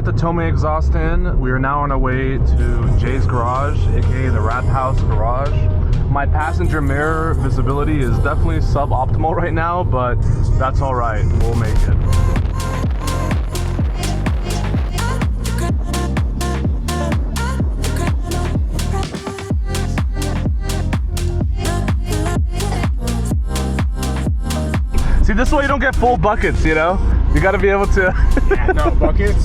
got the Tomei exhaust in. We are now on our way to Jay's garage, aka the Rat House garage. My passenger mirror visibility is definitely suboptimal right now, but that's all right. We'll make it. See, this is why you don't get full buckets, you know? You gotta be able to... Yeah, no, buckets?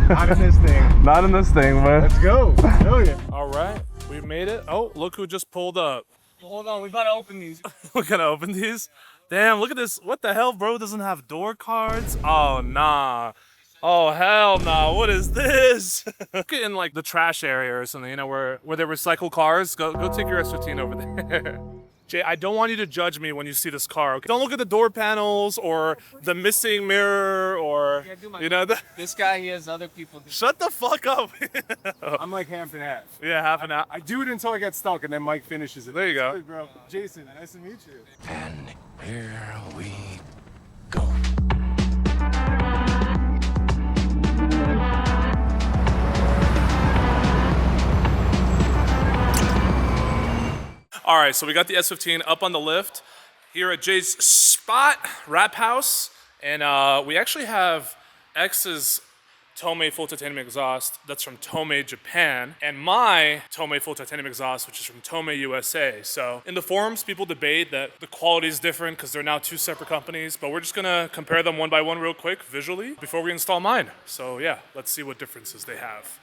Not in this thing. Not in this thing, man. Let's go. Hell yeah. All right, we made it. Oh, look who just pulled up. Well, hold on, we gotta open these. We're gonna open these? Damn, look at this. What the hell, bro? Doesn't have door cards? Oh, nah. Oh, hell nah. What is this? Look in like the trash area or something, you know, where they recycle cars. Go take your S15 over there. Jay, I don't want you to judge me when you see this car, okay? Don't look at the door panels or the missing mirror or, you know, This guy, he has other people. Shut the fuck up. I'm like half and half. Yeah, half an hour. I do it until I get stuck, and then Mike finishes it. There you go. Hey, bro. Jason, nice to meet you. And here we go. All right, so we got the S15 up on the lift here at Jay's spot, Wrap House, and we actually have X's Tomei full titanium exhaust that's from Tomei, Japan, and my Tomei full titanium exhaust, which is from Tomei, USA. So in the forums, people debate that the quality is different because they're now two separate companies, but we're just gonna compare them one by one real quick visually before we install mine. So yeah, let's see what differences they have.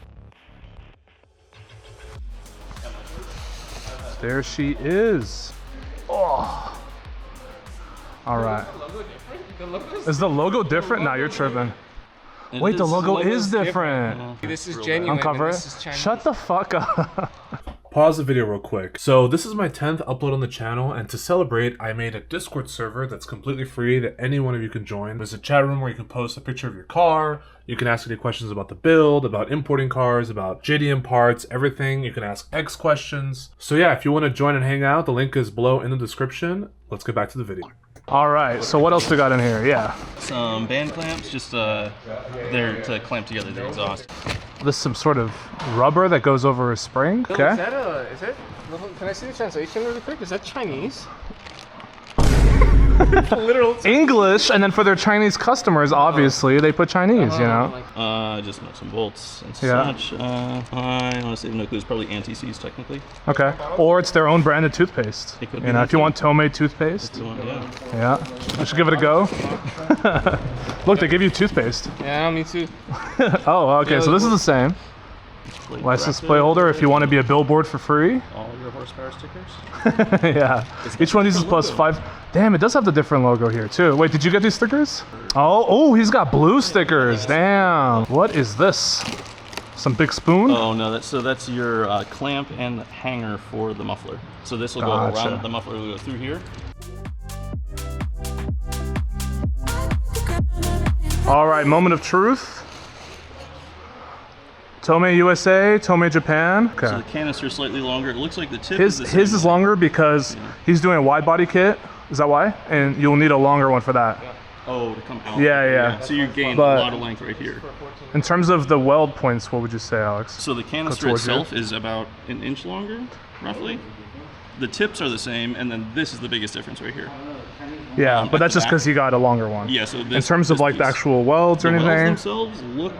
There she is. Oh. All right. Is the logo different? Nah, you're tripping. Wait, the logo is different. This is genuine. Uncover and it. this is Chinese. Shut the fuck up. Pause the video real quick. So this is my 10th upload on the channel, and to celebrate, I made a Discord server that's completely free that any one of you can join. There's a chat room where you can post a picture of your car. You can ask any questions about the build, about importing cars, about JDM parts, everything. You can ask X questions. So yeah, if you want to join and hang out, the link is below in the description. Let's get back to the video. All right, so what else we got in here? Yeah. Some band clamps, just there to clamp together the exhaust. This is some sort of rubber that goes over a spring. Okay. Is it? Can I see the translation really quick? Is that Chinese? Literal English, and then for their Chinese customers, obviously, they put Chinese, you know? Just nuts and bolts and Yeah. such. I honestly have no clue. It's probably anti-seize technically. Okay. Or it's their own branded toothpaste. It could be You know, that if you too. want Tomei toothpaste. Yeah. Yeah. I should give it a go. Look, they give you toothpaste. Yeah, me too. Oh, okay, so this is the same. License plate holder if you want to be a billboard for free. All your horsepower stickers. Yeah. Each one uses +5. Damn, it does have the different logo here too. Wait, did you get these stickers? Oh, he's got blue stickers. Damn. What is this? Some big spoon? Oh no, that's your clamp and hanger for the muffler. So this will go Gotcha. around. The muffler will go through here. All right, moment of truth. Tomei USA, Tomei Japan. Okay. So the canister is slightly longer. It looks like the tip His is the same. is longer because he's doing a wide body kit. Is that why? And you'll need a longer one for that. Oh, to come out. Yeah. So you gain But- a lot of length right here. In terms of the weld points, what would you say, Alex? So the canister towards you. itself is about an inch longer, roughly. The tips are the same, and then this is the biggest difference right here. Yeah, but at that's the just because back. he got a longer one. Yeah, so In this, terms of this like the piece. actual welds or The welds anything. themselves look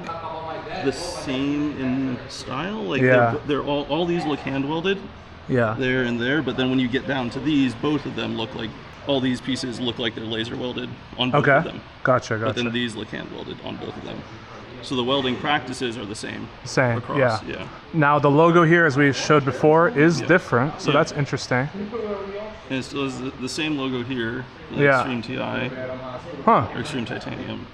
the same in style. Like Yeah. they're all these look hand welded Yeah. there and there, but then when you get down to these, both of them look like all these pieces look like they're laser welded on both of Okay. them. Gotcha. But then these look hand welded on both of them. So the welding practices are the same. Same. Across, Yeah. yeah. Now the logo here, as we showed before, is different. So Yeah. that's interesting. And it's the same logo here, the Yeah. Extreme TI Huh. or Extreme Titanium.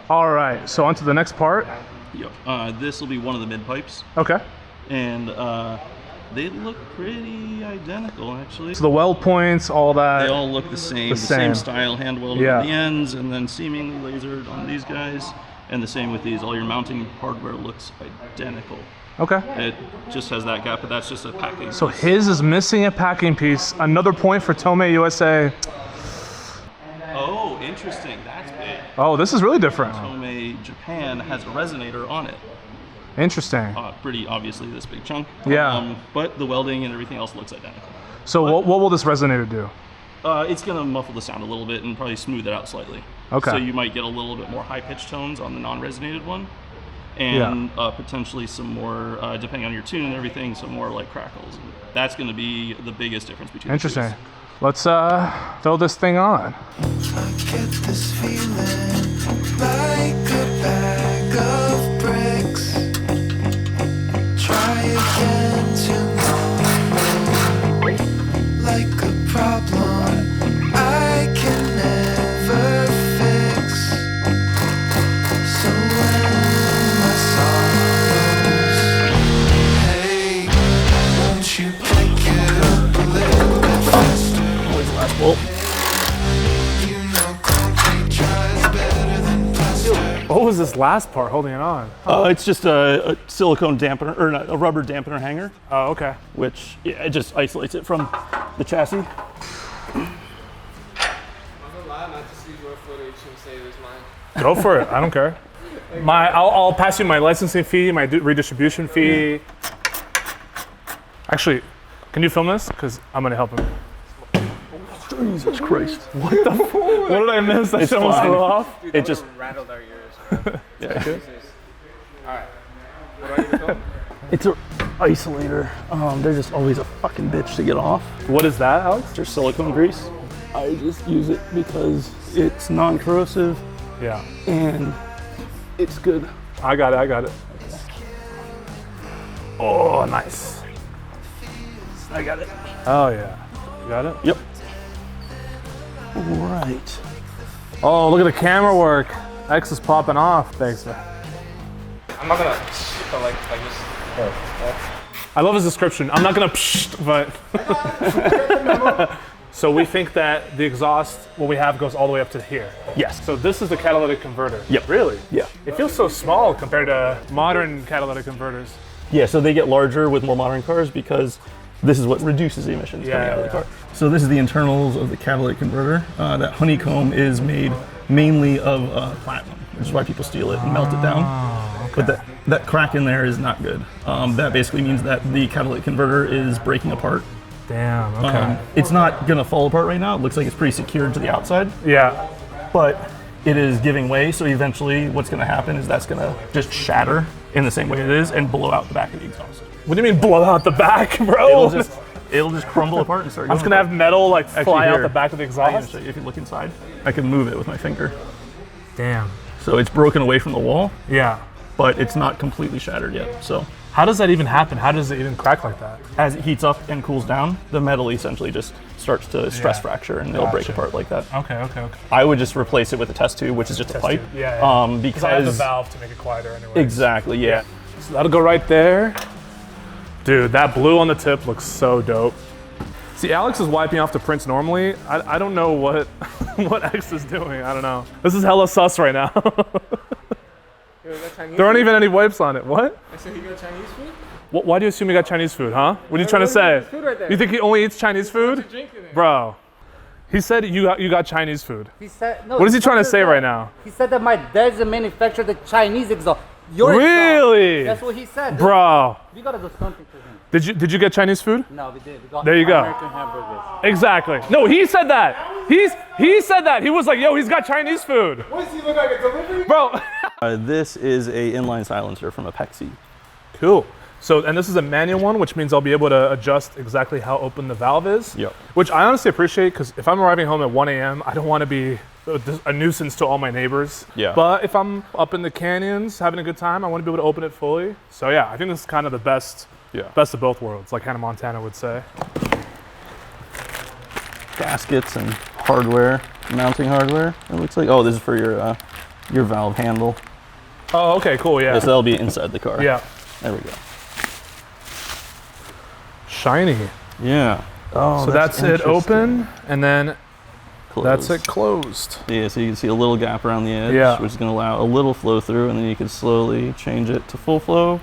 All right. So on to the next part. Yep. This will be one of the mid pipes, Okay. and they look pretty identical actually. So the weld points, all that. They all look the same. The same. same style, hand welded Yeah. on the ends, and then seemingly lasered on these guys. And the same with these. All your mounting hardware looks identical. Okay. It just has that gap, but that's just a packing. So piece. his is missing a packing piece. Another point for Tomei USA. Oh, interesting. That's big. Oh, this is really different. Tomei in Japan has a resonator on it. Interesting. Pretty obviously this big chunk. Yeah. But the welding and everything else looks identical. So what will this resonator do? It's going to muffle the sound a little bit and probably smooth it out slightly. Okay. So you might get a little bit more high-pitched tones on the non-resonated one, and potentially some more, depending on your tune and everything, some more like crackles. And that's going to be the biggest difference between Interesting. the two. Let's throw this thing on. I get this feeling like a bag of bricks. Try again tomorrow. Like a problem I can never fix. So when my sorrows, hey, won't you pick it up a little bit faster? Last bolt. You know concrete dries better than plaster. What was this last part holding it on? It's just a silicone dampener, or not, a rubber dampener hanger, Oh, okay. which it just isolates it from the chassis. I'm gonna lie, not to see your footage and say it was mine. Go for it. I don't care. I'll pass you my licensing fee, my redistribution fee. Actually, can you film this? Because I'm gonna help him. Jesus Christ. What did I miss? That It's shit almost fine. flew off. Dude, It just- rattled our ears. Yeah. Alright. What do I need to film? It's an isolator. They're just always a fucking bitch to get off. What is that, Alex? There's silicone grease. I just use it because it's non-corrosive Yeah. and it's good. I got it. Oh, nice. I got it. Oh, yeah. You got it? Yep. Right. Oh, look at the camera work. X is popping off. Thanks, man. I'm not gonna but like this. I love his description. I'm not gonna but. So we think that the exhaust, what we have, goes all the way up to here. Yes. So this is the catalytic converter. Yep. Really? Yeah. It feels so small compared to modern catalytic converters. Yeah, so they get larger with more modern cars because this is what reduces the emissions coming out of the car. So this is the internals of the catalytic converter. That honeycomb is made mainly of platinum, which is why people steal it and melt it down. Okay. But that crack in there is not good. That basically means that the catalytic converter is breaking apart. Damn, okay. It's not gonna fall apart right now. It looks like it's pretty secured to the outside, Yeah. but it is giving way. So eventually what's gonna happen is that's gonna just shatter in the same way it is and blow out the back of the exhaust. What do you mean blow out the back, bro? It'll just crumble apart and start I'm going just gonna apart. have metal like fly out here. the back of the I can exhaust. show you. If you look inside, I can move it with my finger. Damn. So it's broken away from the wall, Yeah. but it's not completely shattered yet. So How does that even happen? How does it even crack like that? as it heats up and cools down, the metal essentially just starts to stress fracture and it'll break Gotcha. apart like that. Okay. I would just replace it with a test tube, which is just a pipe. Yeah. Because I have the Because valve to make it quieter anyway. exactly, yeah. So that'll go right there. Dude, that blue on the tip looks so dope. See, Alex is wiping off the prints normally. I don't know what what X is doing. I don't know. This is hella sus right now. Yo, you got Chinese There aren't food? even any wipes on it. What? I said you got Chinese food? Why do you assume he got Chinese food, huh? What are you trying to say? Food right there. You think he only eats Chinese food? Drinking it. Bro, he said you got Chinese food. He said, no, What is he it's trying not to say that. right now? He said that my dad's a manufacturer the Chinese exhaust. Your Really? exhaust. That's what he said. Bro, We gotta do something to him. did you get Chinese food? No, we did. We got There you go. American hamburgers. Exactly. No, he said that. He said that. He was like, yo, he's got Chinese food. What does he look like, a delivery? Bro. This is a inline silencer from a Pexi. Cool. So, and this is a manual one, which means I'll be able to adjust exactly how open the valve is. Yep. Which I honestly appreciate, because if I'm arriving home at 1 a.m., I don't want to be a nuisance to all my neighbors. Yeah. But if I'm up in the canyons having a good time, I want to be able to open it fully. So yeah, I think this is kind of the best of both worlds, like Hannah Montana would say. Gaskets and hardware, mounting hardware. It looks like, oh, this is for your valve handle. Oh, okay, cool, yeah. So that'll be inside the car. Yeah. There we go. Shiny. Yeah. Oh, So that's it open, and then Closed. that's it closed. Yeah, so you can see a little gap around the edge, Yeah. which is going to allow a little flow through, and then you can slowly change it to full flow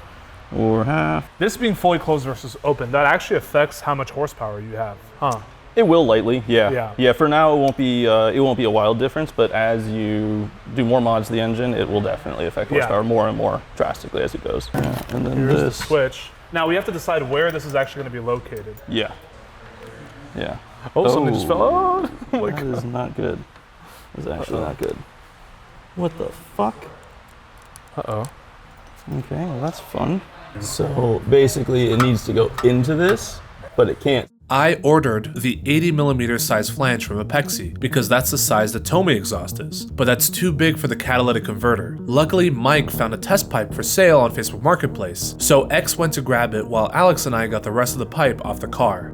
or half. This being fully closed versus open, that actually affects how much horsepower you have, huh? It will lightly, yeah. Yeah. Yeah, for now it won't be a wild difference, but as you do more mods to the engine, it will definitely affect horsepower more and more drastically as it goes. And then Here's the this. switch. Now we have to decide where this is actually going to be located. Yeah. Yeah. Oh, something just fell. Oh, my That God. is not good. That is actually not good. What the fuck? Uh-oh. Okay, well that's fun. So basically it needs to go into this, but it can't. I ordered the 80mm size flange from Apexi because that's the size the Tomei exhaust is, but that's too big for the catalytic converter. Luckily, Mike found a test pipe for sale on Facebook Marketplace, so X went to grab it while Alex and I got the rest of the pipe off the car.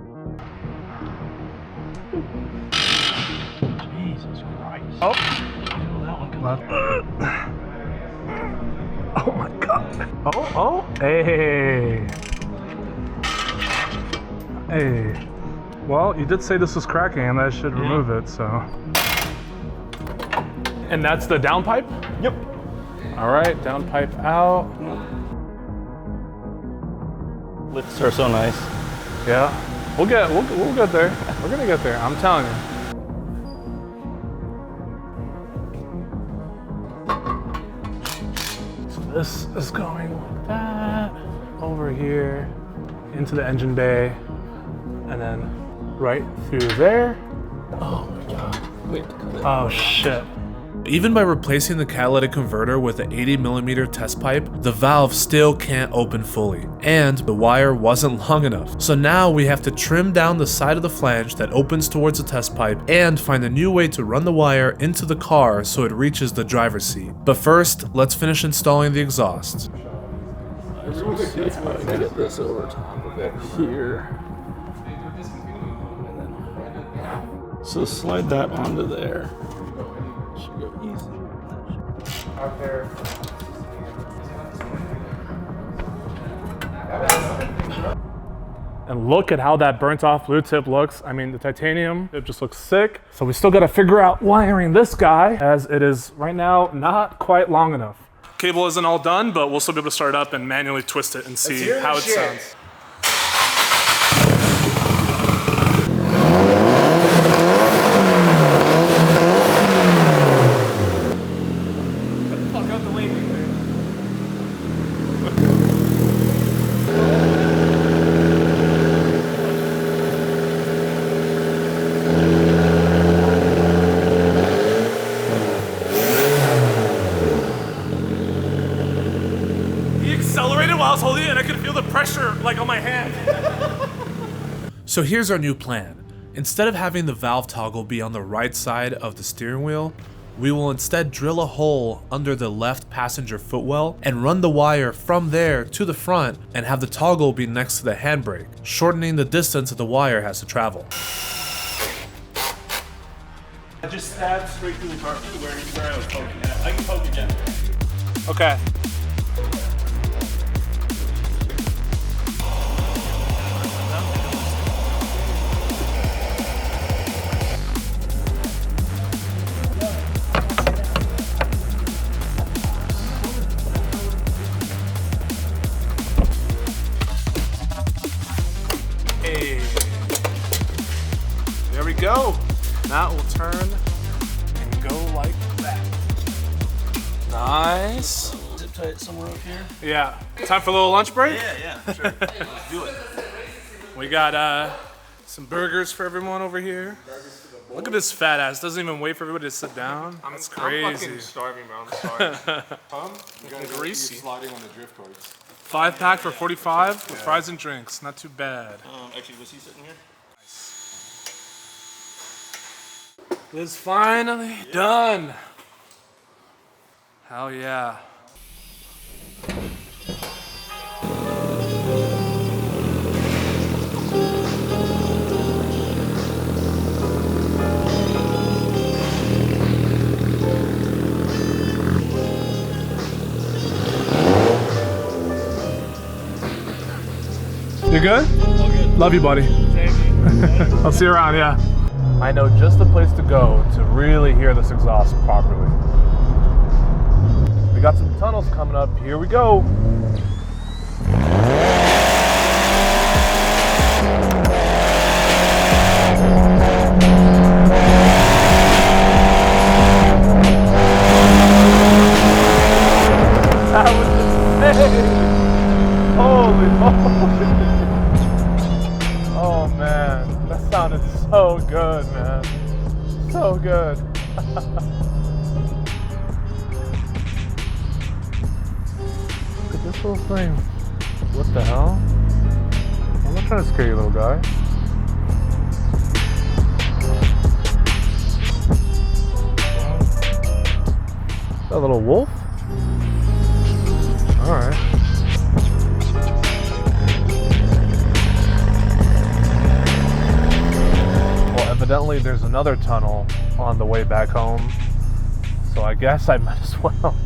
Jesus Christ. Oh. That one comes out. Oh my God. Oh. Hey. Hey. Well, you did say this was cracking and I should remove it, so. And that's the down pipe? Yep. All right, down pipe out. Lifts are so nice. Yeah. We'll get there. We're gonna get there, I'm telling you. So this is going like that, over here, into the engine bay, and then right through there. Oh my God. We have to cut it. Oh shit. Even by replacing the catalytic converter with an 80mm test pipe, the valve still can't open fully, and the wire wasn't long enough. So now we have to trim down the side of the flange that opens towards the test pipe and find a new way to run the wire into the car so it reaches the driver's seat. But first, let's finish installing the exhaust. Let's see how I can get this over top of it here. So slide that onto there. Should go easy. Out there. And look at how that burnt off blue tip looks. I mean, the titanium, it just looks sick. So we still gotta figure out wiring this guy, as it is right now not quite long enough. Cable isn't all done, but we'll still be able to start it up and manually twist it and see how it sounds. Like on my hand. So here's our new plan. Instead of having the valve toggle be on the right side of the steering wheel, we will instead drill a hole under the left passenger footwell and run the wire from there to the front and have the toggle be next to the handbrake, shortening the distance that the wire has to travel. I just stabbed straight through the car where I was poking at. I can poke again. Okay. There we go. Now it will turn and go like that. Nice. Zip tie it somewhere up here. Yeah. Time for a little lunch break? Yeah, sure. Let's do it. We got some burgers for everyone over here. Look at this fat ass. Doesn't even wait for everybody to sit down. That's crazy. I'm fucking starving, bro. I'm sorry. Greasy. Sliding on the drift cards. 5-pack for 45 with fries and drinks. Not too bad. Actually, was he sitting here? It's finally done. Hell yeah. You good? All good. Love you, buddy. I'll see you around, yeah. I know just the place to go to really hear this exhaust properly. We got some tunnels coming up. Here we go. Oh man, that sounded so good, man. So good. Look at this little thing. What the hell? I'm not trying to scare you, little guy. A little wolf? Alright. Well, evidently there's another tunnel on the way back home, so I guess I might as well.